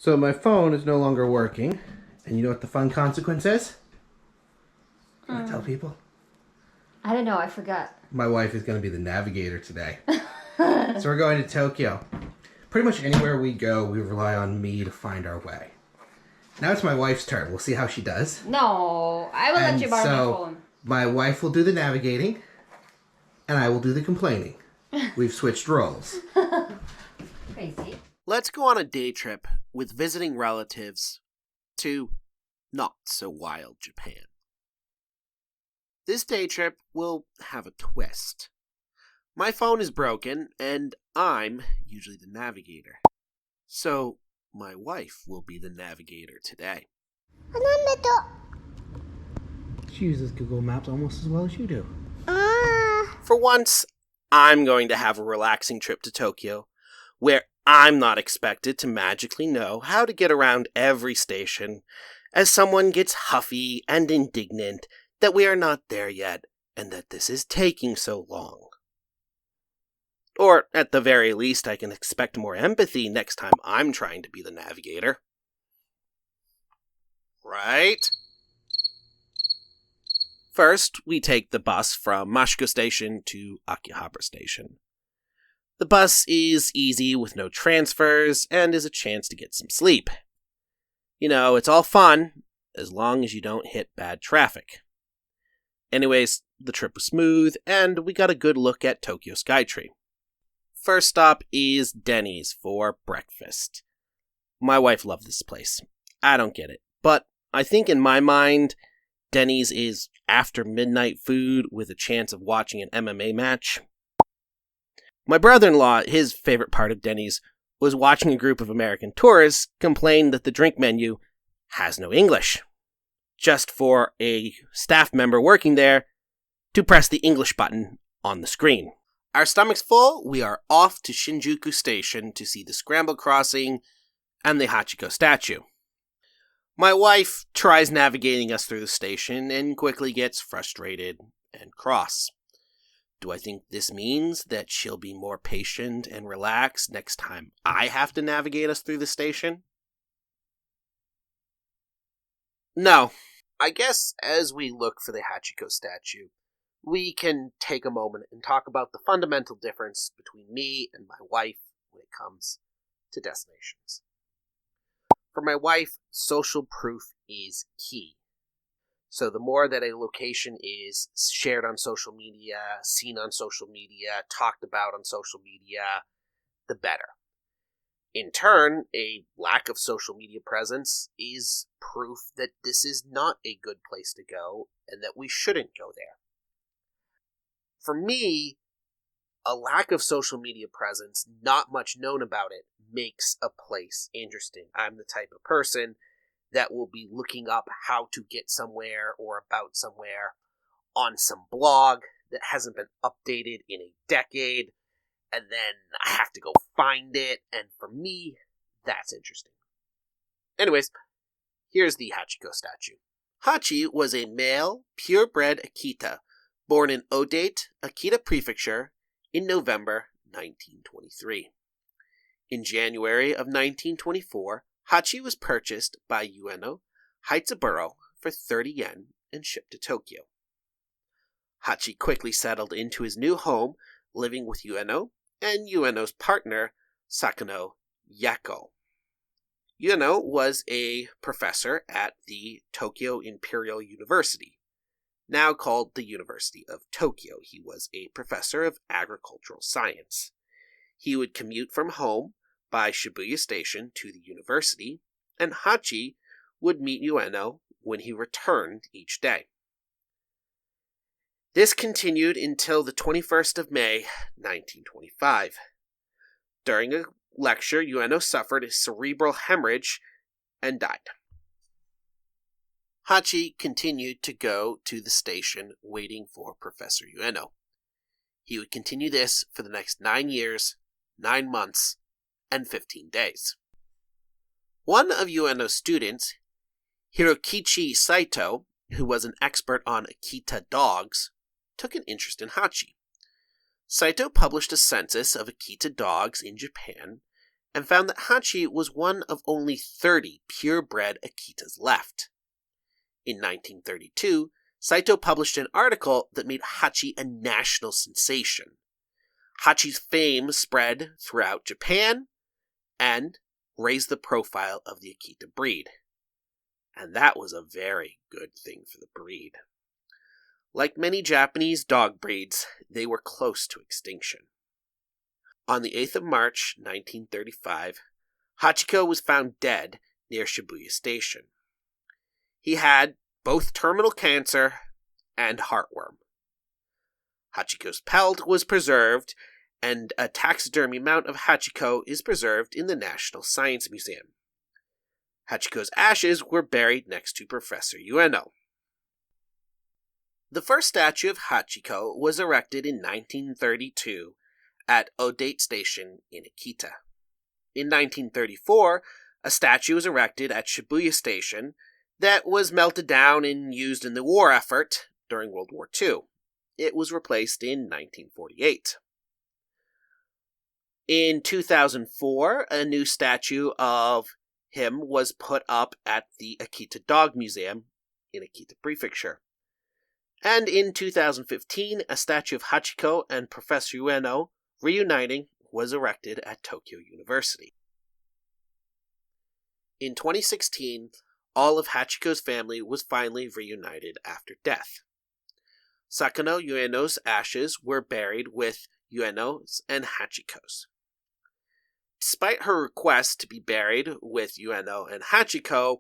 So my phone is no longer working. And you know what the fun consequence is? Can I tell people? I don't know, I forgot. My wife is going to be the navigator today. So we're going to Tokyo. Pretty much anywhere we go, we rely on me to find our way. Now it's my wife's turn. We'll see how she does. No, I will let you borrow my phone. My wife will do the navigating, and I will do the complaining. We've switched roles. Crazy. Let's go on a day trip with visiting relatives to not-so-wild Japan. This day trip will have a twist. My phone is broken, and I'm usually the navigator. So, my wife will be the navigator today. She uses Google Maps almost as well as you do. For once, I'm going to have a relaxing trip to Tokyo, where I'm not expected to magically know how to get around every station, as someone gets huffy and indignant that we are not there yet, and that this is taking so long. Or, at the very least, I can expect more empathy next time I'm trying to be the navigator. Right? First, we take the bus from Mashiko Station to Akihabara Station. The bus is easy with no transfers and is a chance to get some sleep. You know, it's all fun, as long as you don't hit bad traffic. Anyways, the trip was smooth, and we got a good look at Tokyo Skytree. First stop is Denny's for breakfast. My wife loved this place. I don't get it, but I think in my mind, Denny's is after midnight food with a chance of watching an MMA match. My brother-in-law, his favorite part of Denny's was watching a group of American tourists complain that the drink menu has no English, just for a staff member working there to press the English button on the screen. Our stomachs full, we are off to Shinjuku Station to see the Scramble Crossing and the Hachiko statue. My wife tries navigating us through the station and quickly gets frustrated and cross. Do I think this means that she'll be more patient and relaxed next time I have to navigate us through the station? No. I guess as we look for the Hachiko statue, we can take a moment and talk about the fundamental difference between me and my wife when it comes to destinations. For my wife, social proof is key. So the more that a location is shared on social media, seen on social media, talked about on social media, the better. In turn, a lack of social media presence is proof that this is not a good place to go and that we shouldn't go there. For me, a lack of social media presence, not much known about it, makes a place interesting. I'm the type of person that will be looking up how to get somewhere or about somewhere on some blog that hasn't been updated in a decade, and then I have to go find it, and for me, that's interesting. Anyways, here's the Hachiko statue. Hachi was a male, purebred Akita, born in Odate, Akita Prefecture, in November 1923. In January of 1924, Hachi was purchased by Ueno Heitzeburo for 30 yen and shipped to Tokyo. Hachi quickly settled into his new home, living with Ueno and Ueno's partner, Sakano Yako. Ueno was a professor at the Tokyo Imperial University, now called the University of Tokyo. He was a professor of agricultural science. He would commute from home by Shibuya Station to the university, and Hachi would meet Ueno when he returned each day. This continued until the 21st of May, 1925. During a lecture, Ueno suffered a cerebral hemorrhage and died. Hachi continued to go to the station waiting for Professor Ueno. He would continue this for the next 9 years, 9 months, and 15 days. One of Ueno's students, Hirokichi Saito, who was an expert on Akita dogs, took an interest in Hachi. Saito published a census of Akita dogs in Japan and found that Hachi was one of only 30 purebred Akitas left. In 1932, Saito published an article that made Hachi a national sensation. Hachi's fame spread throughout Japan and raised the profile of the Akita breed. And that was a very good thing for the breed. Like many Japanese dog breeds, they were close to extinction. On the 8th of March, 1935, Hachiko was found dead near Shibuya Station. He had both terminal cancer and heartworm. Hachiko's pelt was preserved, and a taxidermy mount of Hachiko is preserved in the National Science Museum. Hachiko's ashes were buried next to Professor Ueno. The first statue of Hachiko was erected in 1932 at Odate Station in Akita. In 1934, a statue was erected at Shibuya Station that was melted down and used in the war effort during World War II. It was replaced in 1948. In 2004, a new statue of him was put up at the Akita Dog Museum in Akita Prefecture. And in 2015, a statue of Hachiko and Professor Ueno reuniting was erected at Tokyo University. In 2016, all of Hachiko's family was finally reunited after death. Sakano Ueno's ashes were buried with Ueno's and Hachiko's. Despite her request to be buried with Ueno and Hachiko,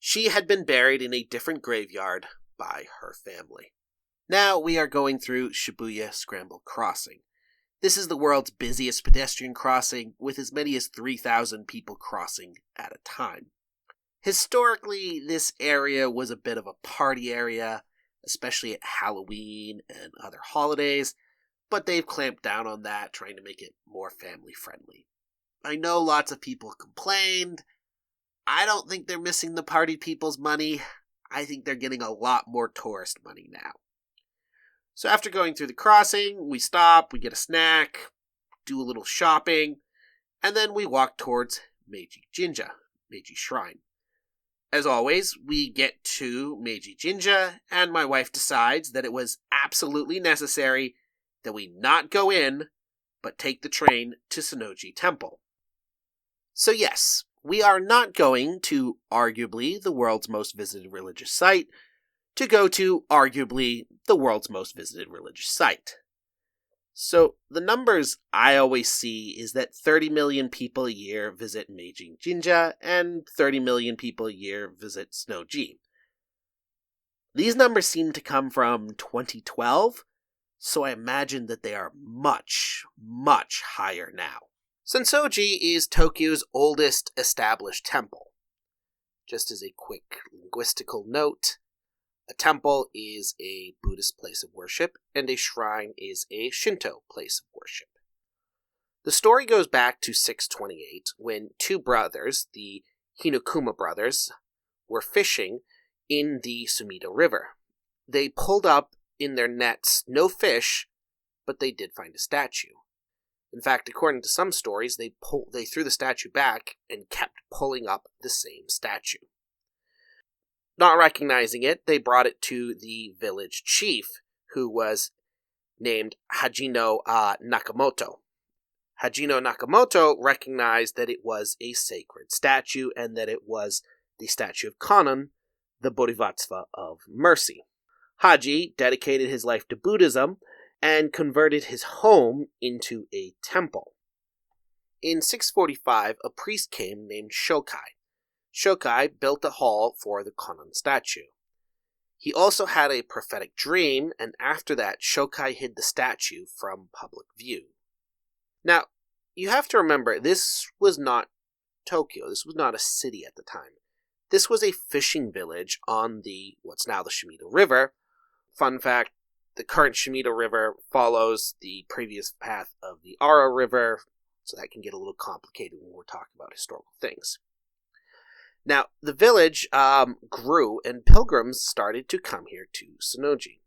she had been buried in a different graveyard by her family. Now we are going through Shibuya Scramble Crossing. This is the world's busiest pedestrian crossing, with as many as 3,000 people crossing at a time. Historically, this area was a bit of a party area, especially at Halloween and other holidays, but they've clamped down on that, trying to make it more family-friendly. I know lots of people complained. I don't think they're missing the party people's money. I think they're getting a lot more tourist money now. So after going through the crossing, we stop, we get a snack, do a little shopping, and then we walk towards Meiji Jinja, Meiji Shrine. As always, we get to Meiji Jinja, and my wife decides that it was absolutely necessary that we not go in, but take the train to Senso-ji Temple. So yes, we are not going to arguably the world's most visited religious site to go to arguably the world's most visited religious site. So the numbers I always see is that 30 million people a year visit Meiji Jinja and 30 million people a year visit Senso-ji. These numbers seem to come from 2012, so I imagine that they are much, much higher now. Senso-ji is Tokyo's oldest established temple. Just as a quick linguistical note, a temple is a Buddhist place of worship, and a shrine is a Shinto place of worship. The story goes back to 628, when two brothers, the Hinokuma brothers, were fishing in the Sumida River. They pulled up in their nets no fish, but they did find a statue. In fact, according to some stories, they threw the statue back and kept pulling up the same statue. Not recognizing it, they brought it to the village chief, who was named Hajino Nakamoto. Hajino Nakamoto recognized that it was a sacred statue and that it was the statue of Kannon, the Bodhisattva of mercy. Haji dedicated his life to Buddhism and converted his home into a temple. In 645, a priest came named Shokai. Shokai built a hall for the Kannon statue. He also had a prophetic dream, and after that, Shokai hid the statue from public view. Now, you have to remember, this was not Tokyo. This was not a city at the time. This was a fishing village on what's now the Sumida River. Fun fact, the current Sumida River follows the previous path of the Ara River, so that can get a little complicated when we're talking about historical things. Now, the village grew, and pilgrims started to come here to Senso-ji.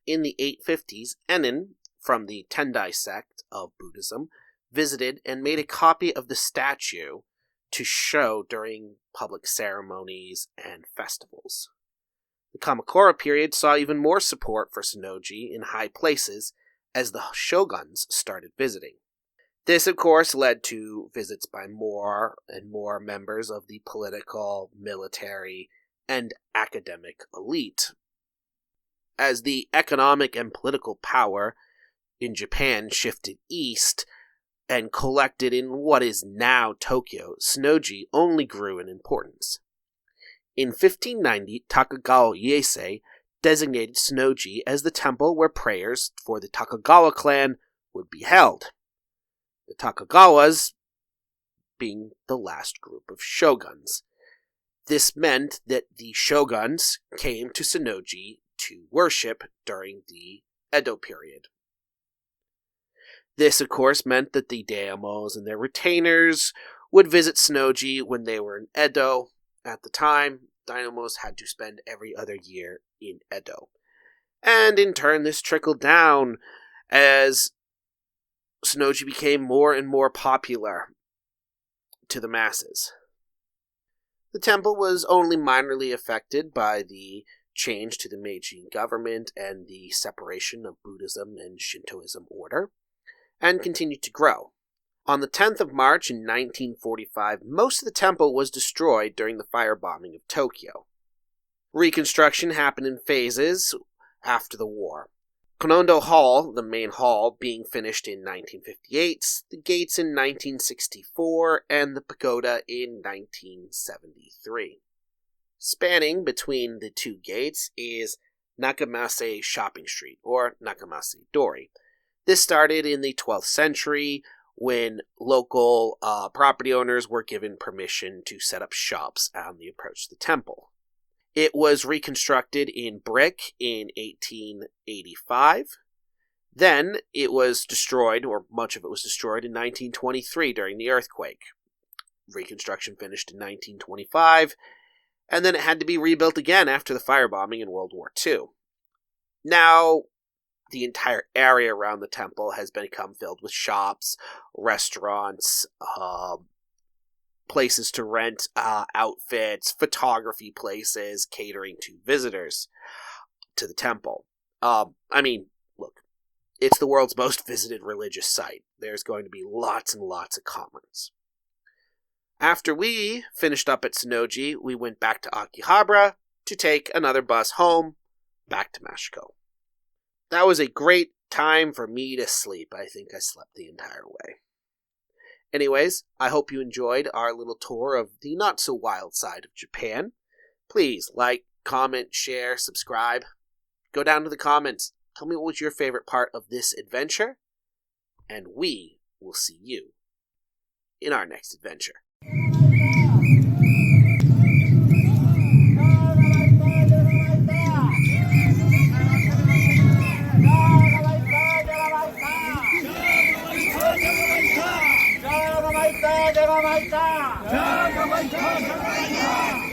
In the 850s, Enin, from the Tendai sect of Buddhism, visited and made a copy of the statue to show during public ceremonies and festivals. The Kamakura period saw even more support for sensō-ji in high places as the shoguns started visiting. This, of course, led to visits by more and more members of the political, military, and academic elite. As the economic and political power in Japan shifted east and collected in what is now Tokyo, sensō-ji only grew in importance. In 1590, Takagawa Ieyasu designated sensō-ji as the temple where prayers for the Takagawa clan would be held. The Takagawas being the last group of shoguns. This meant that the shoguns came to sensō-ji to worship during the Edo period. This, of course, meant that the daimyos and their retainers would visit sensō-ji when they were in Edo. At the time, daimyos had to spend every other year in Edo. And in turn, this trickled down as sensō-ji became more and more popular to the masses. The temple was only minorly affected by the change to the Meiji government and the separation of Buddhism and Shintoism order, and continued to grow. On the 10th of March in 1945, most of the temple was destroyed during the firebombing of Tokyo. Reconstruction happened in phases after the war. Konondo Hall, the main hall, being finished in 1958, the gates in 1964, and the pagoda in 1973. Spanning between the two gates is Nakamase Shopping Street, or Nakamase Dori. This started in the 12th century when local property owners were given permission to set up shops on the approach to the temple. It was reconstructed in brick in 1885. Then it was destroyed, or much of it was destroyed, in 1923 during the earthquake. Reconstruction finished in 1925, and then it had to be rebuilt again after the firebombing in World War II. Now, the entire area around the temple has become filled with shops, restaurants, places to rent outfits, photography places, catering to visitors to the temple. Look, it's the world's most visited religious site. There's going to be lots and lots of comments. After we finished up at sensō-ji, we went back to Akihabara to take another bus home, back to Mashiko. That was a great time for me to sleep. I think I slept the entire way. Anyways, I hope you enjoyed our little tour of the not-so-wild side of Japan. Please like, comment, share, subscribe. Go down to the comments. Tell me what was your favorite part of this adventure. And we will see you in our next adventure. Jaga baita, jaga baita.